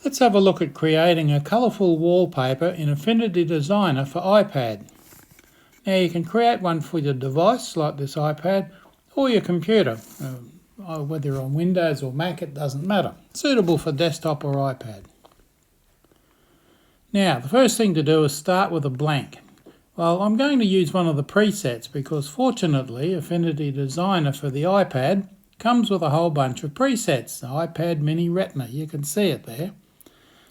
Let's have a look at creating a colourful wallpaper in Affinity Designer for iPad. Now you can create one for your device like this iPad or your computer, whether you're on Windows or Mac, it doesn't matter. Suitable for desktop or iPad. Now the first thing to do is start with a blank. Well, I'm going to use one of the presets because fortunately Affinity Designer for the iPad comes with a whole bunch of presets. The iPad Mini Retina, you can see it there.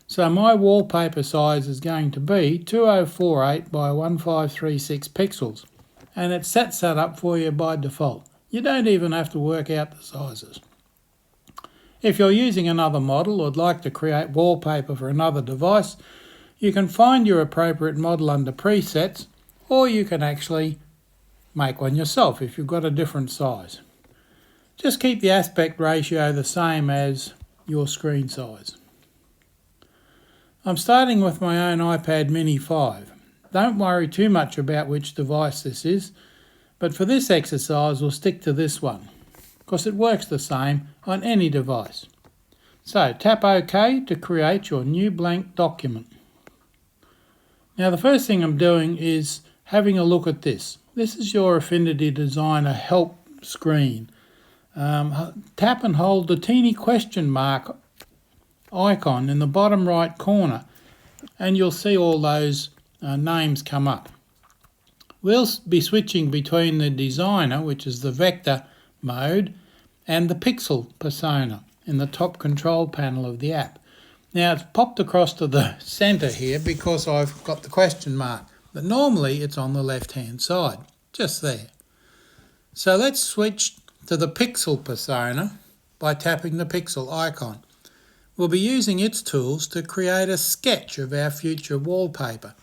So my wallpaper size is going to be 2048 by 1536 pixels, and it sets that up for you by default. You don't even have to work out the sizes. If you're using another model or would like to create wallpaper for another device, you can find your appropriate model under presets, or you can actually make one yourself if you've got a different size. Just keep the aspect ratio the same as your screen size. I'm starting with my own iPad Mini 5. Don't worry too much about which device this is, but for this exercise we'll stick to this one, because it works the same on any device. So tap OK to create your new blank document. Now the first thing I'm doing is having a look at this. This is your Affinity Designer help screen. Tap and hold the teeny question mark icon in the bottom right corner and you'll see all those names come up. We'll be switching between the designer, which is the vector mode, and the pixel persona in the top control panel of the app. Now it's popped across to the center here because I've got the question mark, but normally it's on the left hand side, just there. So let's switch to the pixel persona by tapping the pixel icon. We'll be using its tools to create a sketch of our future wallpaper.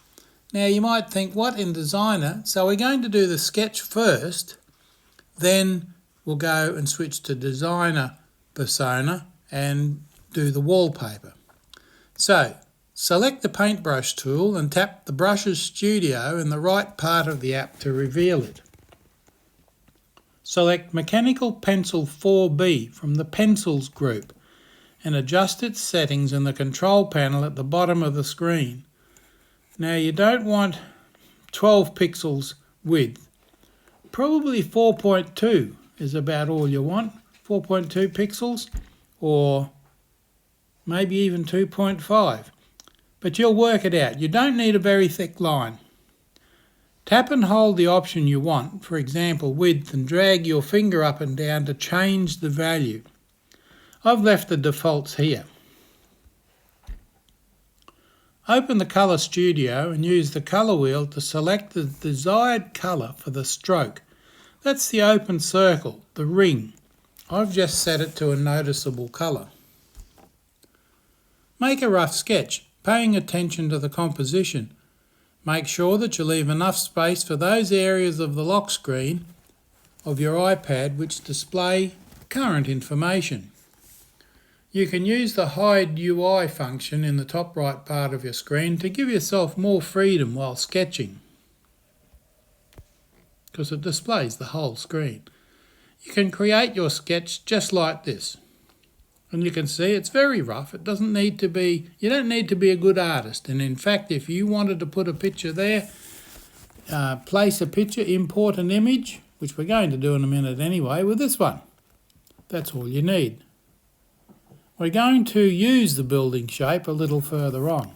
Now you might think, what in Designer? So we're going to do the sketch first, then we'll go and switch to Designer persona and do the wallpaper. So select the paintbrush tool and tap the Brushes Studio in the right part of the app to reveal it. Select Mechanical Pencil 4B from the Pencils group and adjust its settings in the control panel at the bottom of the screen. Now you don't want 12 pixels width. Probably 4.2 is about all you want. 4.2 pixels, or maybe even 2.5. But you'll work it out. You don't need a very thick line. Tap and hold the option you want, for example width, and drag your finger up and down to change the value. I've left the defaults here. Open the Colour Studio and use the colour wheel to select the desired colour for the stroke. That's the open circle, the ring. I've just set it to a noticeable colour. Make a rough sketch, paying attention to the composition. Make sure that you leave enough space for those areas of the lock screen of your iPad which display current information. You can use the Hide UI function in the top right part of your screen to give yourself more freedom while sketching, because it displays the whole screen. You can create your sketch just like this. And you can see it's very rough. It doesn't need to be, you don't need to be a good artist. And in fact, if you wanted to put a picture there, place a picture, import an image, which we're going to do in a minute anyway, with this one. That's all you need. We're going to use the building shape a little further on.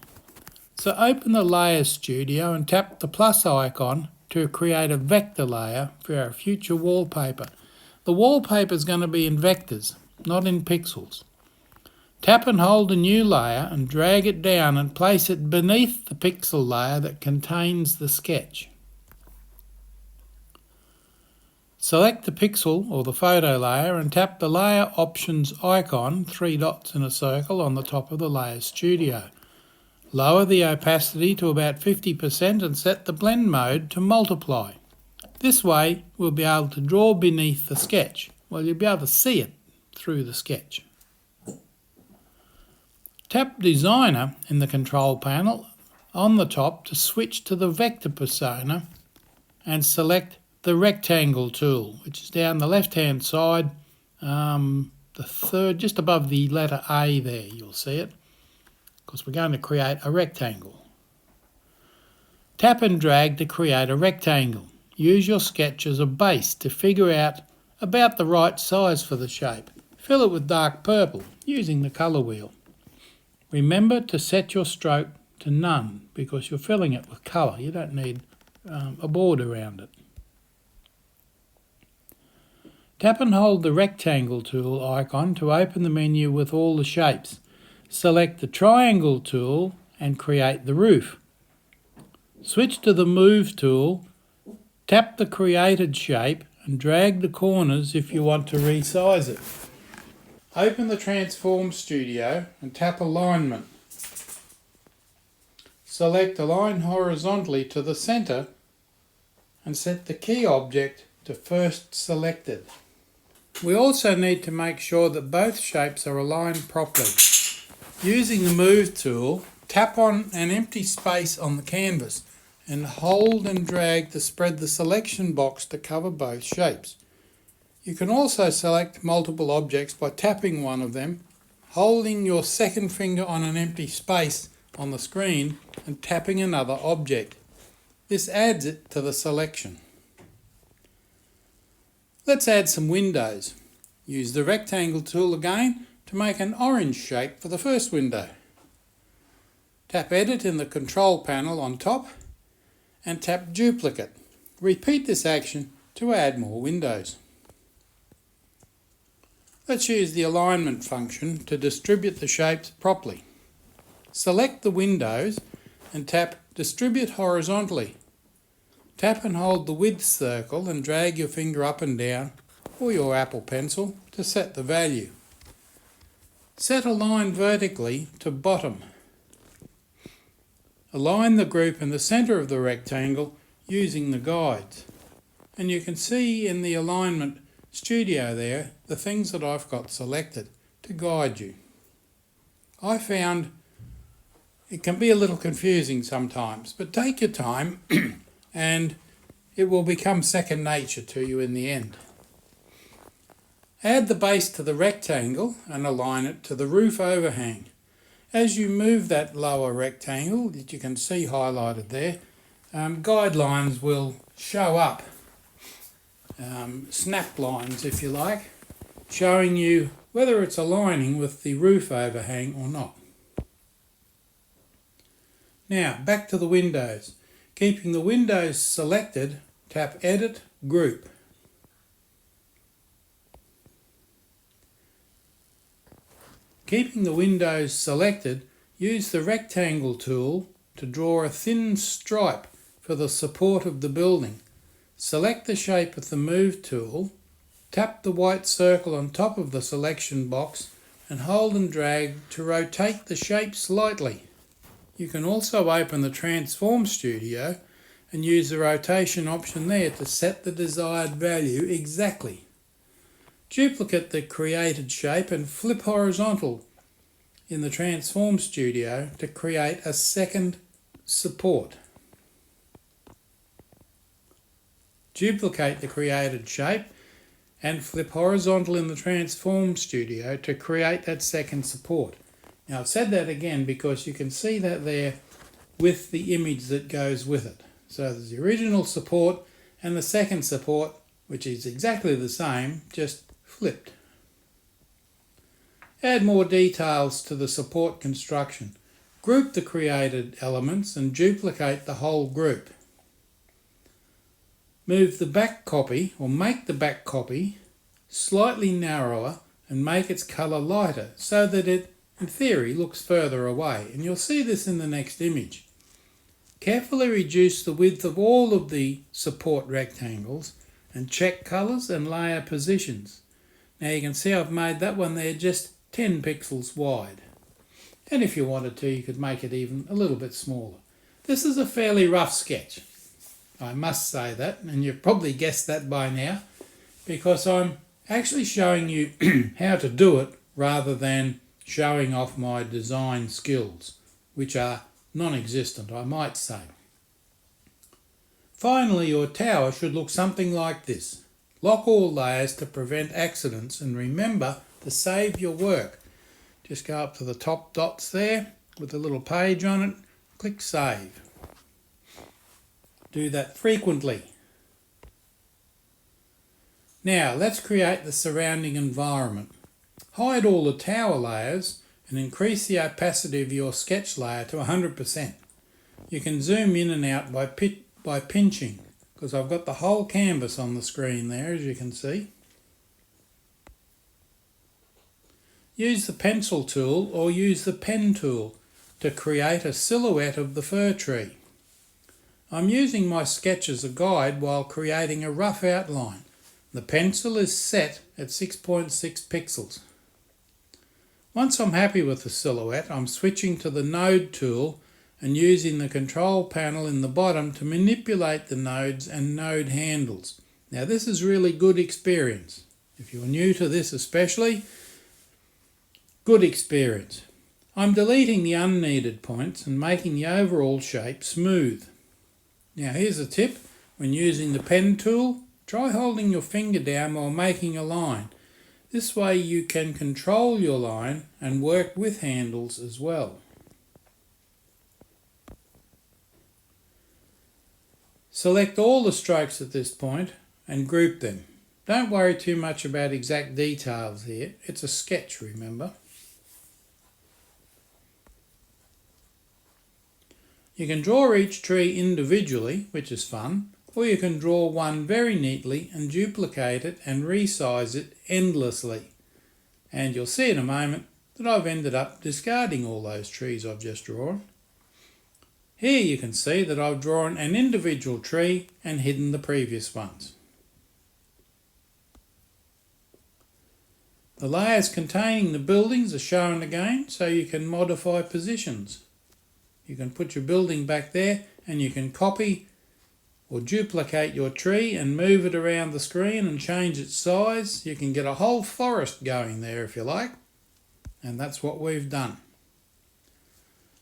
So open the Layers Studio and tap the plus icon to create a vector layer for our future wallpaper. The wallpaper is going to be in vectors, not in pixels. Tap and hold a new layer and drag it down and place it beneath the pixel layer that contains the sketch. Select the pixel or the photo layer and tap the Layer Options icon, 3 dots in a circle on the top of the Layer Studio. Lower the opacity to about 50% and set the blend mode to multiply. This way we'll be able to draw beneath the sketch. Well, you'll be able to see it through the sketch. Tap Designer in the control panel on the top to switch to the vector persona and select the rectangle tool, which is down the left hand side, the third, just above the letter A there, you'll see it. because we're going to create a rectangle. Tap and drag to create a rectangle. Use your sketch as a base to figure out about the right size for the shape. Fill it with dark purple using the colour wheel. Remember to set your stroke to none because you're filling it with colour. You don't need a border around it. Tap and hold the rectangle tool icon to open the menu with all the shapes. Select the triangle tool and create the roof. Switch to the move tool, tap the created shape and drag the corners if you want to resize it. Open the Transform Studio and tap Alignment. Select Align horizontally to the centre and set the key object to first selected. We also need to make sure that both shapes are aligned properly. Using the Move tool, tap on an empty space on the canvas and hold and drag to spread the selection box to cover both shapes. You can also select multiple objects by tapping one of them, holding your second finger on an empty space on the screen and tapping another object. This adds it to the selection. Let's add some windows. Use the rectangle tool again to make an orange shape for the first window. Tap Edit in the control panel on top and tap Duplicate. Repeat this action to add more windows. Let's use the alignment function to distribute the shapes properly. Select the windows and tap Distribute horizontally. Tap and hold the width circle and drag your finger up and down or your Apple Pencil to set the value. Set Align vertically to bottom. Align the group in the centre of the rectangle using the guides. And you can see in the Alignment Studio there the things that I've got selected to guide you. I found it can be a little confusing sometimes, but take your time and it will become second nature to you in the end. Add the base to the rectangle and align it to the roof overhang. As you move that lower rectangle that you can see highlighted there, guidelines will show up, snap lines if you like, showing you whether it's aligning with the roof overhang or not. Now back to the windows. Keeping the windows selected, tap Edit Group. Keeping the windows selected, use the rectangle tool to draw a thin stripe for the support of the building. Select the shape with the Move tool, tap the white circle on top of the selection box and hold and drag to rotate the shape slightly. You can also open the Transform Studio and use the rotation option there to set the desired value exactly. Duplicate the created shape and flip horizontal in the Transform Studio to create a second support. Duplicate the created shape and flip horizontal in the Transform Studio to create that second support. Now I've said that again because you can see that there with the image that goes with it. So there's the original support and the second support, which is exactly the same, just flipped. Add more details to the support construction. Group the created elements and duplicate the whole group. Move the back copy, or make the back copy, slightly narrower and make its colour lighter so that it, in theory, looks further away. And you'll see this in the next image. Carefully reduce the width of all of the support rectangles and check colours and layer positions. Now you can see I've made that one there just 10 pixels wide. And if you wanted to, you could make it even a little bit smaller. This is a fairly rough sketch, I must say that, and you've probably guessed that by now, because I'm actually showing you how to do it rather than showing off my design skills, which are non-existent, I might say. Finally, your tower should look something like this. Lock all layers to prevent accidents and remember to save your work. Just go up to the top dots there, with a little page on it, click Save. Do that frequently. Now let's create the surrounding environment. Hide all the tower layers and increase the opacity of your sketch layer to 100%. You can zoom in and out by pinching, because I've got the whole canvas on the screen there, as you can see. Use the pencil tool or use the pen tool to create a silhouette of the fir tree. I'm using my sketch as a guide while creating a rough outline. The pencil is set at 6.6 pixels. Once I'm happy with the silhouette, I'm switching to the node tool and using the control panel in the bottom to manipulate the nodes and node handles. Now this is really good experience. If you're new to this especially, good experience. I'm deleting the unneeded points and making the overall shape smooth. Now here's a tip: when using the pen tool, try holding your finger down while making a line. This way you can control your line and work with handles as well. Select all the strokes at this point and group them. Don't worry too much about exact details here. It's a sketch, remember. You can draw each tree individually, which is fun, or you can draw one very neatly and duplicate it and resize it endlessly. And you'll see in a moment that I've ended up discarding all those trees I've just drawn. Here you can see that I've drawn an individual tree and hidden the previous ones. The layers containing the buildings are shown again, so you can modify positions. You can put your building back there and you can copy or duplicate your tree and move it around the screen and change its size. You can get a whole forest going there if you like, and that's what we've done.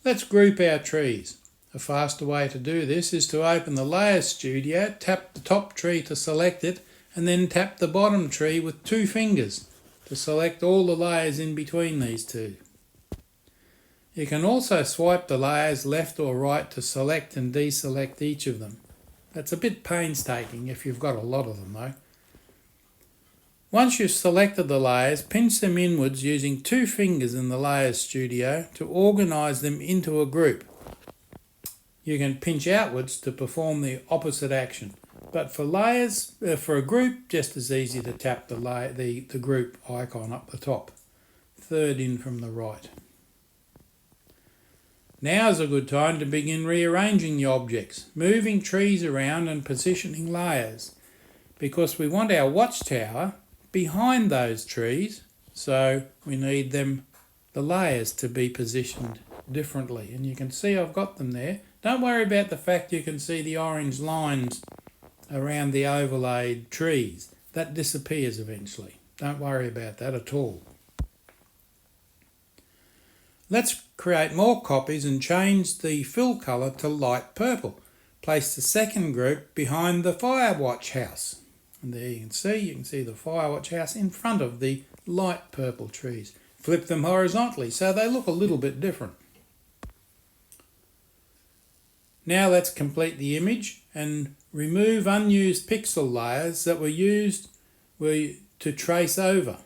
Let's group our trees. A faster way to do this is to open the Layers Studio, tap the top tree to select it, and then tap the bottom tree with 2 fingers to select all the layers in between these two. You can also swipe the layers left or right to select and deselect each of them. That's a bit painstaking if you've got a lot of them though. Once you've selected the layers, pinch them inwards using 2 fingers in the Layers Studio to organise them into a group. You can pinch outwards to perform the opposite action. But for layers, for a group, just as easy to tap the group icon up the top. 3rd in from the right. Now's a good time to begin rearranging the objects, moving trees around and positioning layers, because we want our watchtower behind those trees, so we need the layers to be positioned differently. And you can see I've got them there. Don't worry about the fact you can see the orange lines around the overlaid trees. That disappears eventually. Don't worry about that at all. Let's create more copies and change the fill colour to light purple. Place the second group behind the Firewatch house. And there you can see the Firewatch house in front of the light purple trees. Flip them horizontally so they look a little bit different. Now let's complete the image and remove unused pixel layers that were used to trace over.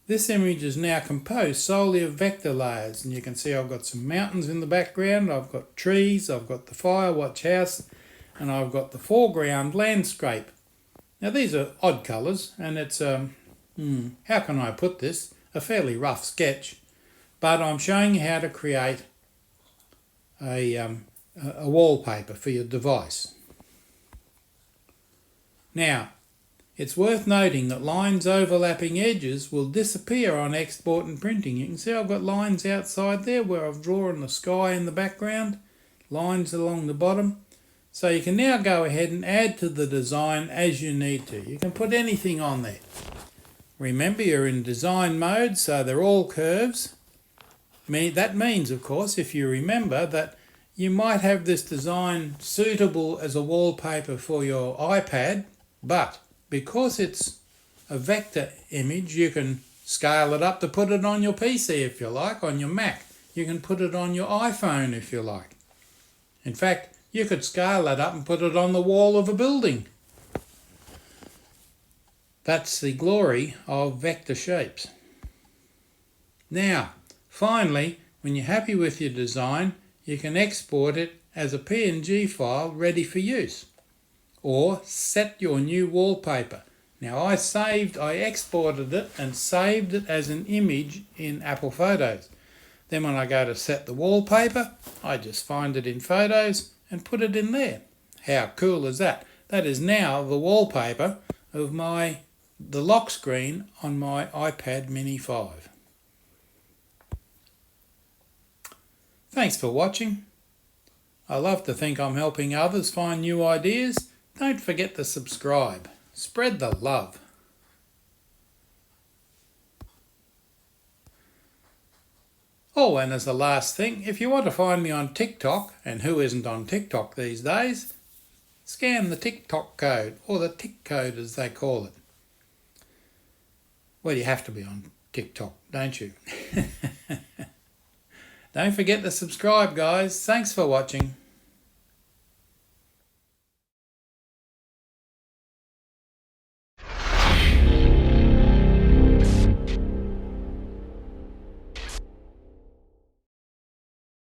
This image is now composed solely of vector layers, and you can see I've got some mountains in the background, I've got trees, I've got the Firewatch house, and I've got the foreground landscape. Now these are odd colours, and it's, how can I put this? A fairly rough sketch, but I'm showing you how to create a wallpaper for your device. Now, it's worth noting that lines overlapping edges will disappear on export and printing. You can see I've got lines outside there where I've drawn the sky in the background, lines along the bottom. So you can now go ahead and add to the design as you need to. You can put anything on there. Remember, you're in design mode, so they're all curves. That means, of course, if you remember, that you might have this design suitable as a wallpaper for your iPad, but because it's a vector image, you can scale it up to put it on your PC if you like, on your Mac. You can put it on your iPhone if you like. In fact, you could scale that up and put it on the wall of a building. That's the glory of vector shapes. Now, finally, when you're happy with your design, you can export it as a PNG file ready for use. Or set your new wallpaper. Now I exported it and saved it as an image in Apple Photos. Then when I go to set the wallpaper, I just find it in Photos and put it in there. How cool is that? That is now the wallpaper of the lock screen on my iPad Mini 5. Thanks for watching. I love to think I'm helping others find new ideas. Don't forget to subscribe. Spread the love. Oh, and as a last thing, if you want to find me on TikTok, and who isn't on TikTok these days, scan the TikTok code, or the Tik code as they call it. Well, you have to be on TikTok, don't you? Don't forget to subscribe, guys. Thanks for watching.